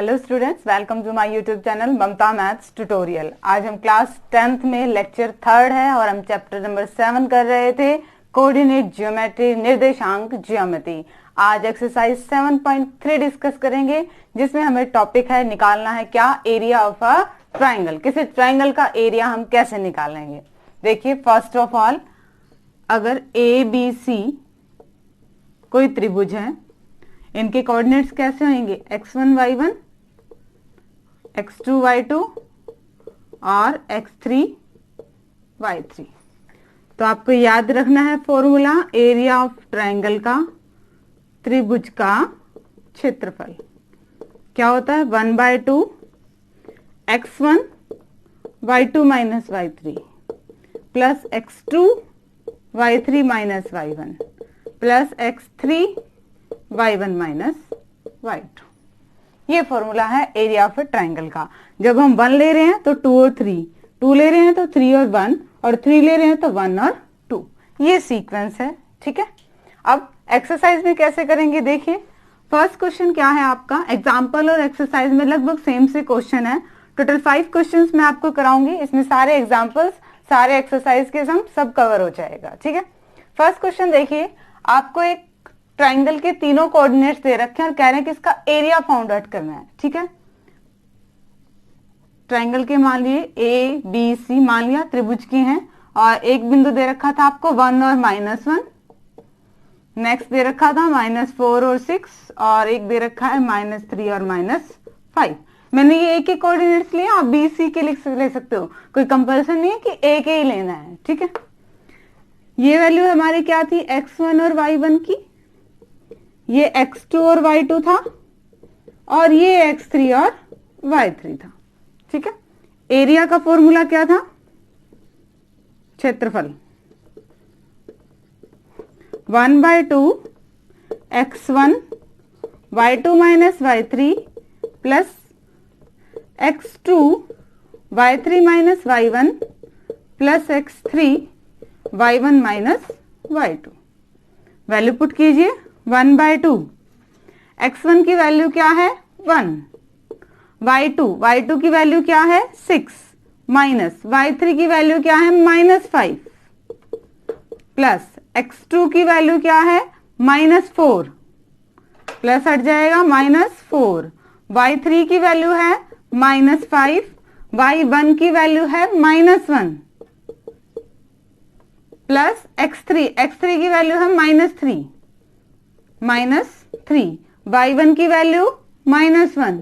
Hello students, welcome to my YouTube channel Mamta maths tutorial. आज हम class 10th में lecture 3 है और हम चैप्टर नंबर 7 कर रहे थे, कोऑर्डिनेट ज्योमेट्री, निर्देशांक ज्योमेट्री। आज एक्सरसाइज 7.3 डिस्कस करेंगे, जिसमें हमें टॉपिक है निकालना है क्या, एरिया ऑफ अ ट्राइंगल। किसी ट्राइंगल का एरिया हम कैसे निकालेंगे। देखिए, फर्स्ट ऑफ ऑल अगर ए बी सी कोई त्रिभुज है, इनके कोऑर्डिनेट्स कैसे होंगे, x1 y1, x2 y2 और x3 y3। तो आपको याद रखना है फॉर्मूला, एरिया ऑफ ट्राइंगल का, त्रिभुज का क्षेत्रफल क्या होता है, 1/2 x1 y2 minus y3 plus x2 y3 minus y1 plus x3 y1 minus y2। ये फॉर्मूला है एरिया ऑफ ए ट्राइंगल का। जब हम 1 ले रहे हैं तो 2 और 3, 2 ले रहे हैं तो 3 और 1, और 3 ले रहे हैं तो 1 और 2। ये सीक्वेंस है, ठीक है। अब एक्सरसाइज में कैसे करेंगे, देखिए फर्स्ट क्वेश्चन क्या है आपका, एग्जाम्पल और एक्सरसाइज में लगभग सेम से क्वेश्चन है। टोटल 5 क्वेश्चंस मैं आपको कराऊंगी, इसमें सारे एग्जाम्पल्स, सारे एक्सरसाइज के सब कवर हो जाएगा, ठीक है। फर्स्ट क्वेश्चन देखिए, आपको एक ट्राइंगल के तीनों कोऑर्डिनेट्स दे रखे हैं और कह रहे हैं कि इसका एरिया फाउंड आउट करना है, ठीक है। ट्राइंगल के मान लिए ए बी सी, मान लिया त्रिभुज की हैं, और एक बिंदु दे रखा था आपको 1 और -1, नेक्स्ट दे रखा था -4 और 6, और एक दे रखा है -3 और -5। मैंने ये एक ही कोऑर्डिनेट्स लिए, आप बी सी के ले सकते हो, कोई कंपल्सन नहीं है कि एक ही लेना है, ठीक है। ये वैल्यू हमारी क्या थी, x1 और y1 की, ये x2 और y2 था, और ये x3 और y3 था, ठीक है। एरिया का फॉर्मूला क्या था, क्षेत्रफल 1/2 x1 y2 minus y3 plus x2 y3 minus y1 plus x3 y1 minus y2। Value put कीजिए, 1/2 x1 की वैल्यू क्या है 1, y2 की वैल्यू क्या है 6, माइनस y3 की वैल्यू क्या है -5, प्लस x2 की वैल्यू क्या है -4, प्लस हट जाएगा -4, y3 की वैल्यू है -5, y1 की वैल्यू है -1, प्लस x3 की वैल्यू है -3, y1 की वैल्यू -1,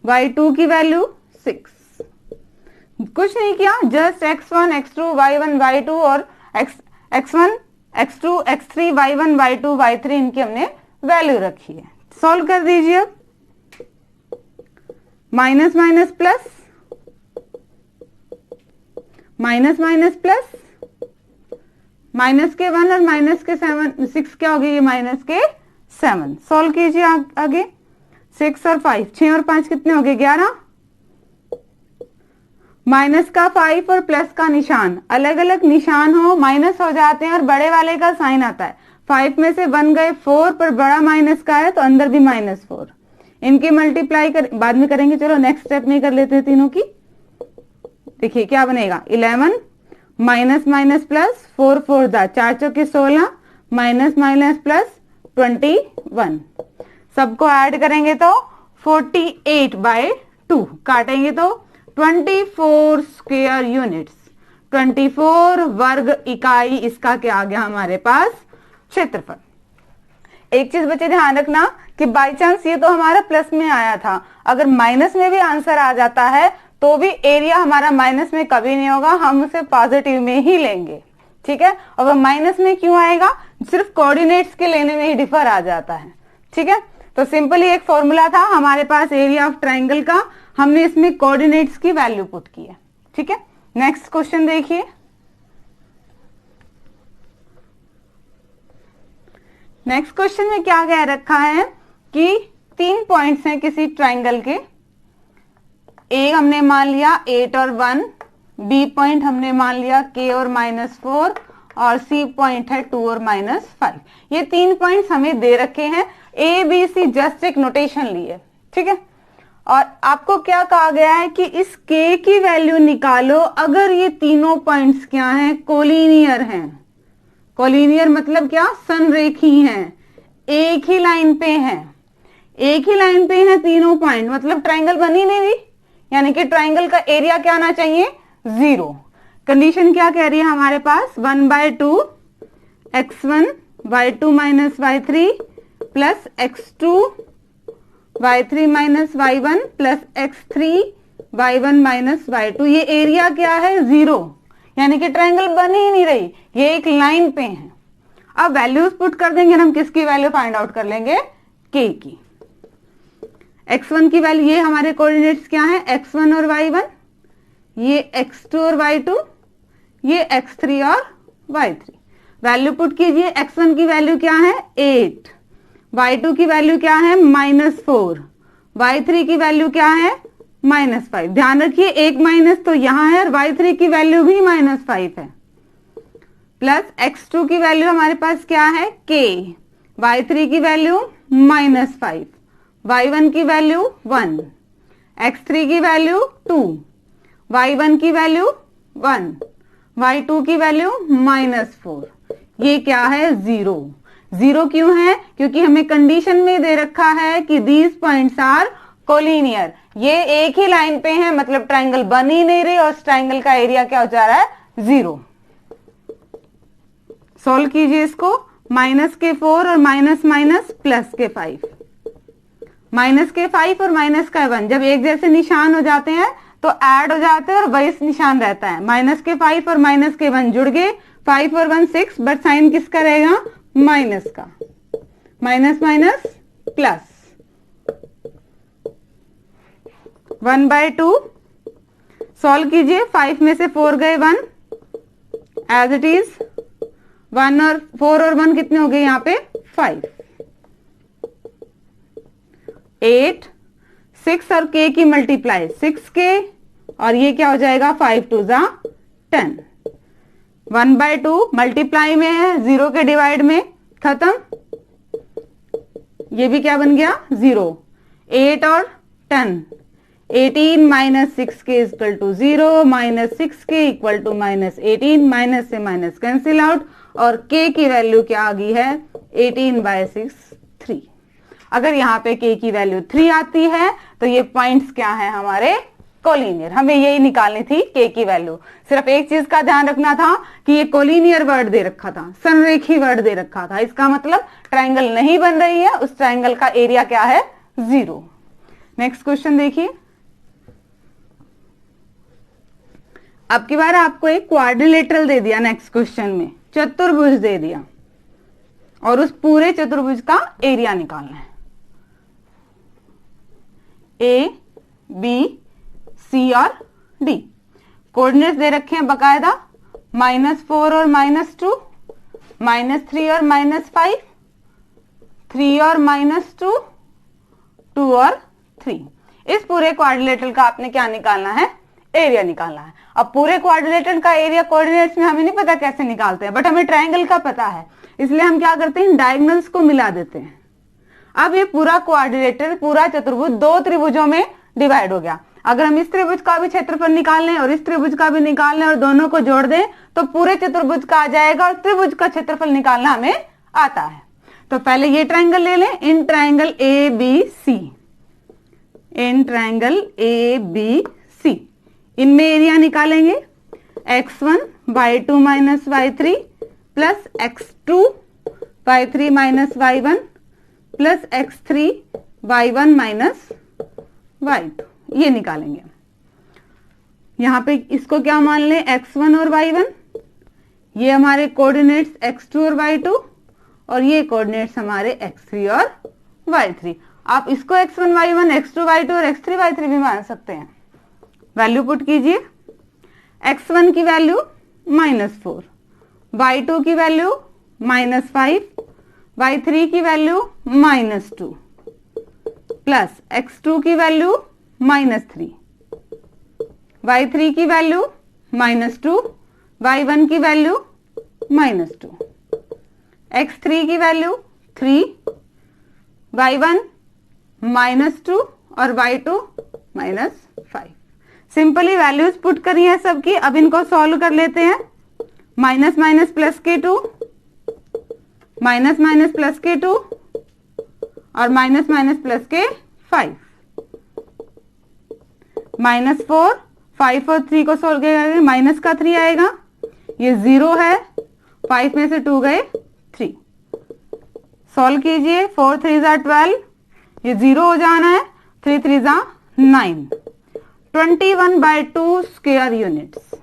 y2 की वैल्यू 6। कुछ नहीं किया, just x1 x2 y1 y2 और x1 x2 x3 y1 y2 y3 इनकी हमने वैल्यू रखी है। सॉल्व कर दीजिए। अब minus minus plus, minus minus plus, minus के 1 और माइनस के 6 क्या हो गई, ये माइनस के 7। सॉल्व कीजिए आगे, 6 और 5, 6 और 5 कितने हो गए 11। माइनस का 5 और प्लस का निशान, अलग अलग निशान हो माइनस हो जाते हैं और बड़े वाले का साइन आता है। 5 में से 1 गए 4, पर बड़ा माइनस का है तो अंदर भी -4। इनकी मल्टीप्लाई बाद में करेंगे, चलो नेक्स्ट स्टेप में कर लेते हैं तीनों की। देखिए क्या बनेगा, 11 माइनस माइनस प्लस, 4 4 4 चौके 16, माइनस माइनस प्लस 21। सबको ऐड करेंगे तो 48/2, काटेंगे तो 24 स्क्वायर यूनिट्स, 24 वर्ग इकाई। इसका क्या आ गया हमारे पास, क्षेत्रफल। एक चीज बच्चे ध्यान रखना कि बाई चांस ये तो हमारा प्लस में आया था, अगर माइनस में भी आंसर आ जाता है तो भी एरिया हमारा माइनस में कभी नहीं होगा, हम उसे पॉजिटिव में ही लेंगे, ठीक है। और वह माइनस में क्यों आएगा, सिर्फ कोऑर्डिनेट्स के लेने में ही डिफर आ जाता है, ठीक है। तो सिंपली एक फॉर्मूला था हमारे पास एरिया ऑफ ट्राइंगल का, हमने इसमें कोऑर्डिनेट्स की वैल्यू पुट की है, ठीक है। नेक्स्ट क्वेश्चन देखिए, नेक्स्ट क्वेश्चन में क्या कह रखा है कि 3 पॉइंट्स हैं किसी ट्राइंगल के। ए हमने मान लिया 8 और 1, बी पॉइंट हमने मान लिया k और -4, और सी पॉइंट है 2 और -5। ये 3 पॉइंट्स हमें दे रखे हैं, ए बी सी जस्ट एक नोटेशन ली है, ठीक है। और आपको क्या कहा गया है कि इस k की वैल्यू निकालो अगर ये तीनों पॉइंट्स क्या हैं, कोलिनियर हैं। कोलिनियर मतलब क्या, संरेखी हैं, एक ही लाइन पे हैं, एक ही लाइन पे हैं तीनों पॉइंट, मतलब ट्राइंगल बन ही नहीं रही, यानी कि ट्राइंगल का एरिया क्या आना चाहिए, 0। कंडीशन क्या कह रही है हमारे पास, 1/2 x1 y2 minus y3 plus x2 y3 minus y1 plus x3 y1 minus y2। ये एरिया क्या है, 0, यानी कि ट्राइंगल बन ही नहीं रही, ये एक लाइन पे है। अब वैल्यूज पुट कर देंगे, हम किसकी वैल्यू फाइंड आउट कर लेंगे, k की। x1 की वैल्यू, ये हमारे कोऑर्डिनेट्स क्या है, x1 और y1, ये x2 और y2, ये x3 और y3। वैल्यू पुट कीजिए, x1 की वैल्यू क्या है 8, y2 की वैल्यू क्या है -4, y3 की वैल्यू क्या है -5। ध्यान रखिए एक माइनस तो यहां है और y3 की वैल्यू भी -5 है। प्लस x2 की वैल्यू हमारे पास क्या है k, y3 की वैल्यू -5, y1 की वैल्यू 1, x3 की वैल्यू 2, y1 की वैल्यू 1, y2 की वैल्यू -4। ये क्या है, 0। 0 क्यों है, क्योंकि हमें कंडीशन में दे रखा है कि दीज पॉइंट्स आर कोलिनियर, ये एक ही लाइन पे हैं, मतलब ट्राइंगल बन ही नहीं रही और उस ट्राइंगल का एरिया क्या हो जा रहा है, 0। सॉल्व कीजिए इसको, -4 और माइनस माइनस प्लस के 5, -5 और -1 जब एक जैसे निशान हो जाते हैं तो ऐड हो जाते हैं और वही निशान रहता है। -5 और -1 जुड़ गए, 5 और 1 6, बट साइन किसका रहेगा, माइनस का, माइनस माइनस प्लस, 1/2। सॉल्व कीजिए, 5 में से 4 गए 1, एज इट इज 1 और 4 और 1 कितने हो गए यहाँ पे 5, 8, 6 और k की मल्टीप्लाई 6k और ये क्या हो जाएगा 5 2 जा 10, 1/2 मल्टीप्लाई में है, 0 के डिवाइड में खत्म, ये भी क्या बन गया 0, 8 और 10, 18 minus 6k equal to 0, -6k equal to -18, minus से माइनस कैंसिल आउट और k की वैल्यू क्या आ गई है 18/6 3। अगर यहाँ पे k की वैल्यू 3 आती है तो ये पॉइंट्स क्या है हमारे कोलिनियर, हमें यही निकालनी थी k की वैल्यू। सिर्फ एक चीज का ध्यान रखना था कि ये कोलिनियर वर्ड दे रखा था, संरेखी वर्ड दे रखा था, इसका मतलब ट्राइंगल नहीं बन रही है, उस ट्राइंगल का एरिया क्या है 0। नेक्स्ट क्वेश्चन देखिए, अब की बार आपको एक क्वाड्रिलेटरल दे दिया, नेक्स्ट क्वेश्चन में चतुर्भुज दे दिया और उस पूरे चतुर्भुज का एरिया निकालना है। A, B, C और D कोऑर्डिनेट्स दे रखे हैं बकायदा, -4 और -2, -3 और -5, 3 और -2, 2 और 3। इस पूरे क्वाड्रिलेटरल का आपने क्या निकालना है, एरिया निकालना है। अब पूरे क्वाड्रिलेटरल का एरिया कोऑर्डिनेट्स में हमें नहीं पता कैसे निकालते हैं, बट हमें ट्राइंगल का पता है, इसलिए हम क्या करते हैं डायगोनल्स को मिला देते हैं। अब ये पूरा क्वाड्रिलेटरल, पूरा चतुर्भुज 2 त्रिभुजों में डिवाइड हो गया। अगर हम इस त्रिभुज का भी क्षेत्रफल निकाल लें और इस त्रिभुज का भी निकाल लें और दोनों को जोड़ दें तो पूरे चतुर्भुज का आ जाएगा और त्रिभुज का क्षेत्रफल निकालना हमें आता है। तो पहले ये ट्राइंगल ले लें, in triangle ABC, in triangle ABC, इनमें एरिया निकालेंगे, x1 y2 minus y3 plus x2 y3 minus y1 plus x3 y1 minus y2, ये निकालेंगे। यहां पे इसको क्या मान लें x1 और y1, ये हमारे कोऑर्डिनेट्स x2 और y2 और ये कोऑर्डिनेट्स हमारे x3 और y3। आप इसको x1 y1 x2 y2 और x3 y3 भी मान सकते हैं। वैल्यू पुट कीजिए, x1 की वैल्यू -4, y2 की वैल्यू -5, y3 की वैल्यू -2 प्लस x2 की वैल्यू -3, y3 की वैल्यू -2, y1 की वैल्यू -2, x3 की वैल्यू 3, y1 -2 और y2 -5। सिंपली वैल्यूज पुट करी है सबकी। अब इनको सॉल्व कर लेते हैं। माइनस माइनस प्लस के 2, माइनस माइनस प्लस के 2 और माइनस माइनस प्लस के 5, -4, 5 और 3 को सॉल्व किया माइनस का 3 आएगा। ये 0 है, 5 में से 2 गए 3। सॉल्व कीजिए। 4 3 ज़ा 12, ये 0 हो जाना है। 3 3 ज़ा 9, 21/2 स्क्वायर यूनिट्स।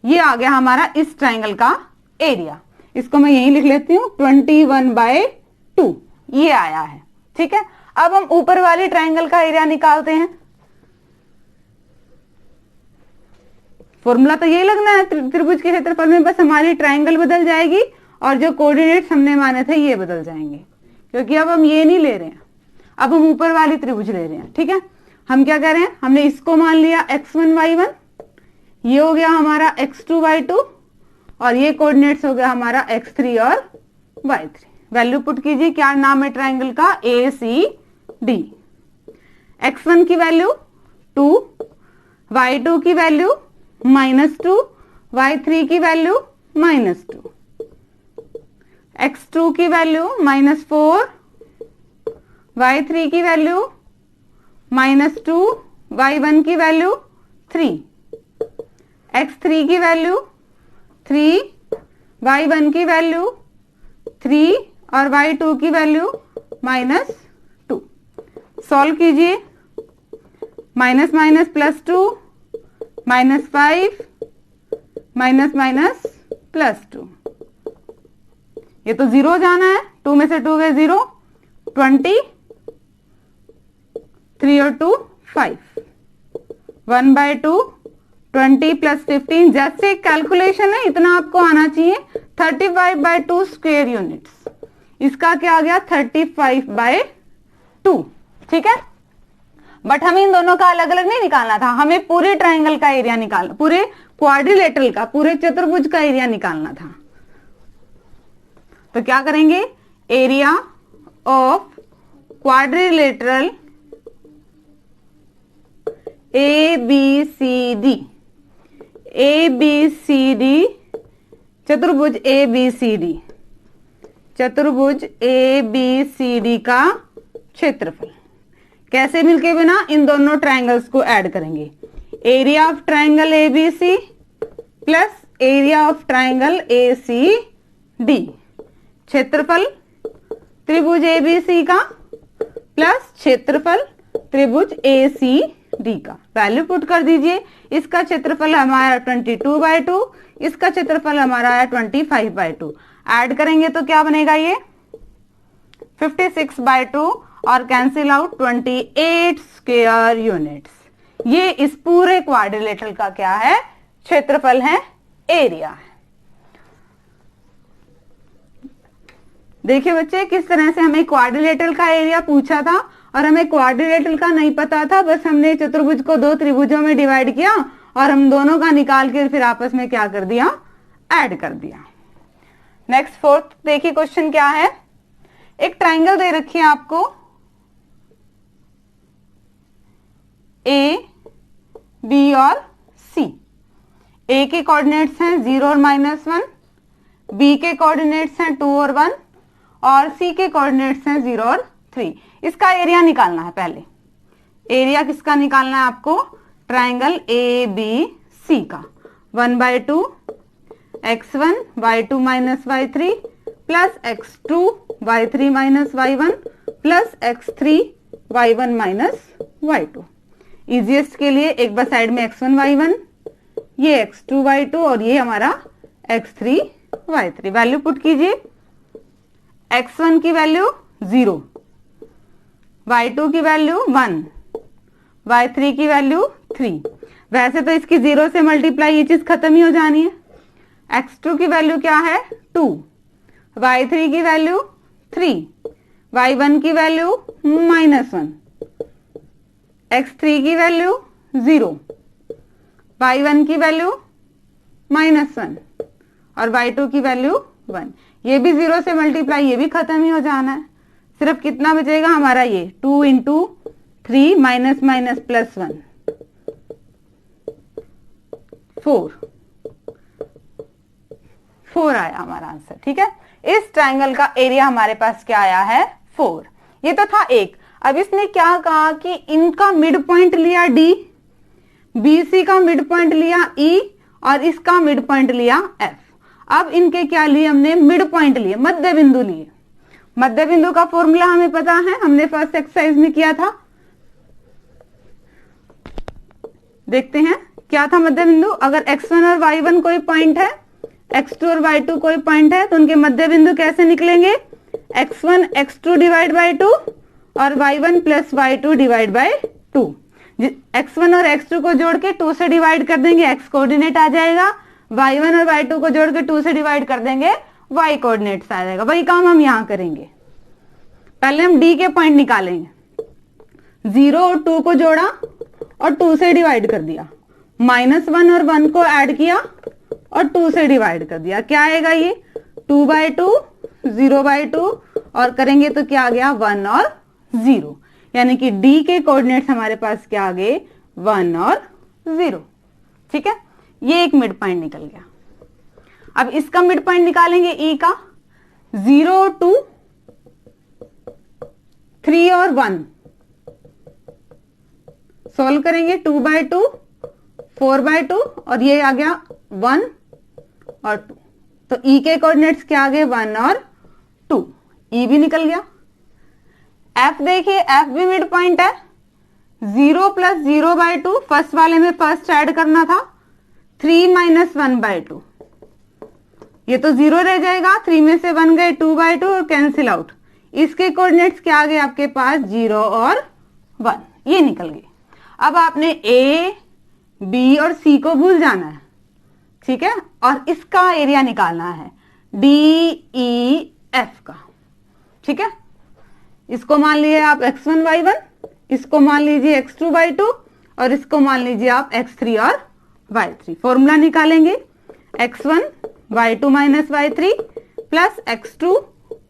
ये आ गया हमारा इस ट्राइंगल का एरिया। इसको मैं यहीं लिख लेती हूँ, 21/2 ये आया है। ठीक है, अब हम ऊपर वाली ट्राइंगल का एरिया निकालते हैं। फॉर्मूला तो यही लगना है त्रिभुज के क्षेत्रफल में, बस हमारी ट्राइंगल बदल जाएगी और जो कोऑर्डिनेट्स हमने माने थे ये बदल जाएंगे, क्योंकि अब हम ये नहीं ले रहे हैं, अब हम ऊपर वाली त्रिभुज ले रहे हैं। ठीक है, हम क्या करें, हमने इसको मान लिया x1 y1, ये हो गया हमारा x2 y2 और ये कोऑर्डिनेट्स हो गया हमारा x3 और y3। वैल्यू पुट कीजिए। क्या नाम है ट्राइंगल का, ACD। x1 की वैल्यू 2, y2 की वैल्यू -2, y3 की वैल्यू -2, x2 की वैल्यू -4, y3 की वैल्यू -2, y1 की वैल्यू 3, x3 की वैल्यू 3, y1 की वैल्यू 3 और y2 की वैल्यू -2। सॉल्व कीजिए। माइनस माइनस +2, -5, माइनस माइनस +2, ये तो 0 जाना है। 2 में से 2 गए 0, 20, 3 और 2 5, 1/2, 20 + 15, जैसे कैलकुलेशन है इतना आपको आना चाहिए। 35/2 स्क्वायर यूनिट्स, इसका क्या आ गया 35/2। ठीक है, बट हमें इन दोनों का अलग अलग नहीं निकालना था, हमें पूरे ट्राइंगल का एरिया निकालना, पूरे क्वाड्रिलेटरल का, पूरे चतुर्भुज का एरिया निकालना था। तो क्या करेंगे, एरिया ऑफ क्वाड्रिलेटरल ABCD, चतुर्भुज ABCD, चतुर्भुज ABCD का क्षेत्रफल। कैसे मिलके बिना, इन दोनों ट्राइंगल्स को ऐड करेंगे। Area of triangle ABC plus area of triangle ACD, क्षेत्रफल त्रिभुज ABC का प्लस क्षेत्रफल त्रिभुज ACD का। वैल्यू पुट कर दीजिए। इसका क्षेत्रफल हमारा 22/2, इसका क्षेत्रफल हमारा है 25/2। ऐड करेंगे तो क्या बनेगा, ये 56/2 और कैंसिल आउट 28 स्क्वायर यूनिट्स। ये इस पूरे क्वाड्रिलेटरल का क्या है, क्षेत्रफल है, एरिया है। देखिए बच्चे, किस तरह से हमें क्वाड्रिलेटरल का एरिया पूछा था और हमें क्वाड्रिलेटरल का नहीं पता था, बस हमने चतुर्भुज को 2 त्रिभुजों में डिवाइड किया और हम दोनों का निकाल के फिर आपस में क्या कर दिया, ऐड कर दिया। नेक्स्ट 4th देखिए क्वेश्चन क्या है। एक ट्राइंगल दे रखी है आपको, A, B और C। A के कोऑर्डिनेट्स हैं 0 और -1, B के कोऑर्डिनेट्स हैं 2 और 1 और C के कोऑर्डिनेट्स हैं 0 और 3। इसका एरिया निकालना है। पहले एरिया किसका निकालना है आपको, ट्राइंगल ABC का। 1/2 x1 y2 - y3 plus x2 y3 - y1 plus x3 y1 - y2। Easiest के लिए एक बार साइड में x1 y1, ये x2 y2 और ये हमारा x3 y3। वैल्यू पुट कीजिए। x1 की वैल्यू 0, y2 की वैल्यू 1, y3 की वैल्यू 3। वैसे तो इसकी 0 से मल्टीप्लाई ये चीज खत्म ही हो जानी है। x2 की वैल्यू क्या है 2, y3 की वैल्यू 3, y1 की वैल्यू -1, x3 की वैल्यू 0, y1 की वैल्यू -1 और y2 की वैल्यू 1। ये भी 0 से मल्टीप्लाई, ये भी खत्म ही हो जाना है। सिर्फ कितना बचेगा हमारा, ये 2 × 3 माइनस माइनस प्लस 1 4 आया हमारा आंसर। ठीक है, इस ट्राइंगल का एरिया हमारे पास क्या आया है 4। ये तो था एक। अब इसने क्या कहा कि इनका मिड पॉइंट लिया D, BC का मिड पॉइंट लिया E और इसका मिड पॉइंट लिया F। अब इनके क्या लिए हमने, मिड पॉइंट लिए, मध्य बिंदु लिए। मध्य बिंदु का फॉर्मूला हमें पता है, हमने फर्स्ट एक्सरसाइज में किया था। देखते हैं क्या था मध्य बिंदु। अगर x1 और y1 कोई पॉइंट है, x2 और y2 कोई पॉइंट है, तो उनके मध्य बिंदु कैसे निकलेंगे, x1 x2 डिवाइड बाई 2 और y1 plus y2 divide by 2। x1 और x2 को जोड़ के 2 से डिवाइड कर देंगे, x कोऑर्डिनेट आ जाएगा। y1 और y2 को जोड़ के 2 से डिवाइड कर देंगे, y कोऑर्डिनेट्स आ जाएगा। वही काम हम यहां करेंगे। पहले हम D के पॉइंट निकालेंगे। 0 और 2 को जोड़ा और 2 से डिवाइड कर दिया, -1 और 1 को ऐड किया और 2 से डिवाइड कर दिया। क्या आएगा ये 2/2, 0/2 और करेंगे तो क्या आ गया 1 और 0। यानी कि D के कोऑर्डिनेट्स हमारे पास क्या आ गए 1 और 0। ठीक है, ये एक मिड पॉइंट निकल गया। अब इसका मिड पॉइंट निकालेंगे E का। 0 2 3 और 1 सॉल्व करेंगे, 2/2 4/2 और ये आ गया 1 और 2। तो E के कोऑर्डिनेट्स क्या आ गए 1 और 2। E भी निकल गया। F देखिए, F भी मिड पॉइंट है। 0 प्लस 0/2, फर्स्ट वाले में फर्स्ट ऐड करना था, 3 माइनस 1/2। ये तो 0 रह जाएगा, 3 में से 1 गए 2/2 और कैंसिल आउट। इसके कोऑर्डिनेट्स क्या आ गए आपके पास 0 और 1, ये निकल गए। अब आपने A, B और C को भूल जाना है। ठीक है, और इसका एरिया निकालना है DEF का। ठीक है, इसको मान लीजिए आप x1 y1, इसको मान लीजिए x2y2 और इसको मान लीजिए आप x3 और y3। फॉर्मूला निकालेंगे x1 y2 minus y3 plus x2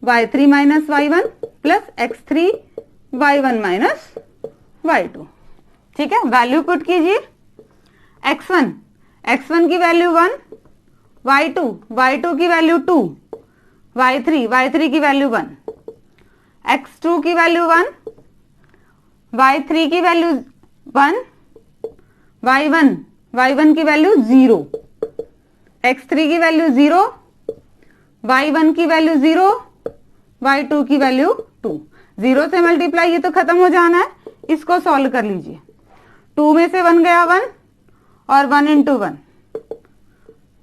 y3 minus y1 plus x3 y1 minus y2। ठीक है, वैल्यू पुट कीजिए। x1 की वैल्यू 1, y2 की वैल्यू 2, y3 की वैल्यू 1, x2 की वैल्यू 1, y3 की वैल्यू 1, y1 की वैल्यू 0, x3 की वैल्यू 0, y1 की वैल्यू 0, y2 की वैल्यू 2। 0 से मल्टीप्लाई, ये तो खत्म हो जाना है, इसको सॉल्व कर लीजिए। 2 में से 1 गया 1 और 1 इंटू 1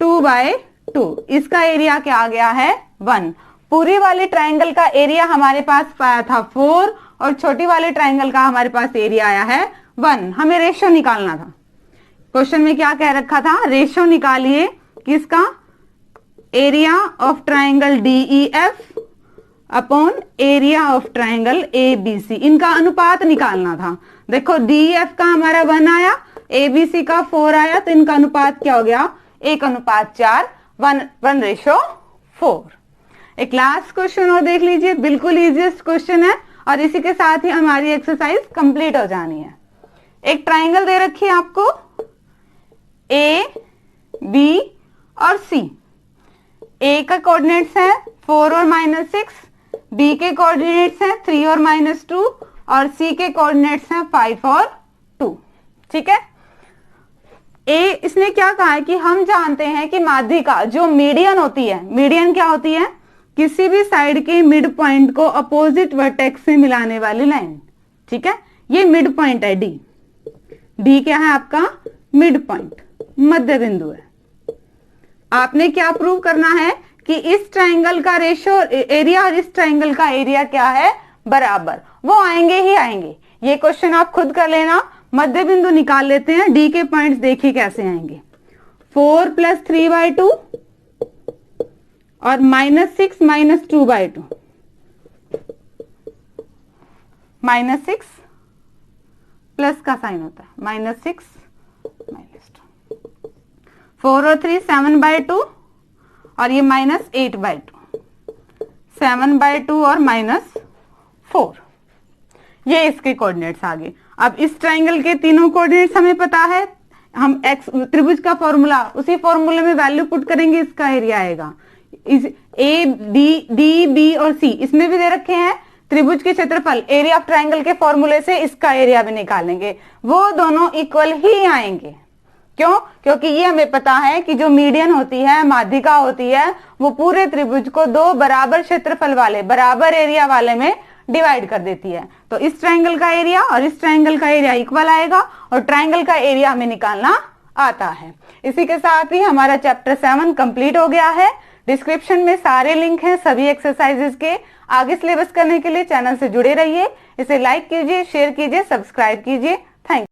2/2। इसका एरिया क्या आ गया है 1। पूरी वाली ट्राइंगल का एरिया हमारे पास पाया था 4 और छोटी वाले ट्राइंगल का हमारे पास एरिया आया है 1। हमें रेशियो निकालना था। क्वेश्चन में क्या कह रखा था, रेशियो निकालिए किसका, area of triangle DEF upon area of triangle ABC। इनका अनुपात निकालना था। देखो DEF का हमारा 1 आया, ABC का 4 आया, तो इनका अनुपात क्या हो गया 1:4, 1:4। एक लास्ट क्वेश्चन और देख लीजिए, बिल्कुल इजीएस्ट क्वेश्चन है और इसी के साथ ही हमारी एक्सरसाइज कंप्लीट हो जानी है। एक ट्राइंगल दे रखी है आपको A, B और C। A का कोऑर्डिनेट्स है 4 और -6, B के कोऑर्डिनेट्स हैं 3 और -2 और C के कोऑर्डिनेट्स हैं 5 और 2। ठीक है, इसने क्या कहा है कि हम जानते हैं कि माध्यिका जो मीडियन होती है, मीडियन क्या होती है, किसी भी साइड के मिड पॉइंट को अपोजिट वर्टेक्स से मिलाने वाली लाइन। ठीक है, ये मिड पॉइंट है D क्या है आपका मिड पॉइंट, मध्य बिंदु है। आपने क्या प्रूव करना है कि इस ट्राइंगल का रेशियो एरिया और इस ट्राइंगल का एरिया क्या है बराबर, वो आएंगे ही आएंगे। ये क्वेश्चन आप खुद कर लेना। मध्य बिंदु निकाल लेते हैं, D के पॉइंट्स देखिए कैसे आएंगे। 4 + 3/2 और -6 - 2/2, -6 प्लस का साइन होता है, -6 -2, 4 और 3 7/2 और ये -8/2, 7/2 और -4। ये इसके कोऑर्डिनेट्स आ गए। अब इस ट्राइंगल के तीनों कोऑर्डिनेट्स हमें पता है, हम एक्स त्रिभुज का फॉर्मूला, उसी फॉर्मूले में वैल्यू पुट करेंगे, इसका एरिया आएगा। इस ए डी बी और सी इसमें भी दे रखे हैं त्रिभुज के क्षेत्रफल, एरिया ऑफ ट्राइंगल के फॉर्मूले से इसका एरिया भी निकालेंगे, वो दोनों इक्वल ही आएंगे। क्यों? क्योंकि ये हमें पता है कि जो मीडियन होती है, माध्यिका होती है, वो पूरे त्रिभुज को दो बराबर क्षेत्रफल वाले, बराबर एरिया वाले में डिवाइड कर देती है। तो इस ट्राइंगल का एरिया और इस ट्राइंगल का एरिया इक्वल आएगा और ट्राइंगल का एरिया हमें निकालना आता है। इसी के साथ ही हमारा चैप्टर 7 कंप्लीट हो गया है। डिस्क्रिप्शन में सारे लिंक हैं सभी एक्सरसाइजेस के। आगे सिलेबस करने के लिए चैनल से जुड़े रहिए। इसे लाइक कीजिए, शेयर कीजिए, सब्सक्राइब कीजिए। Thank you.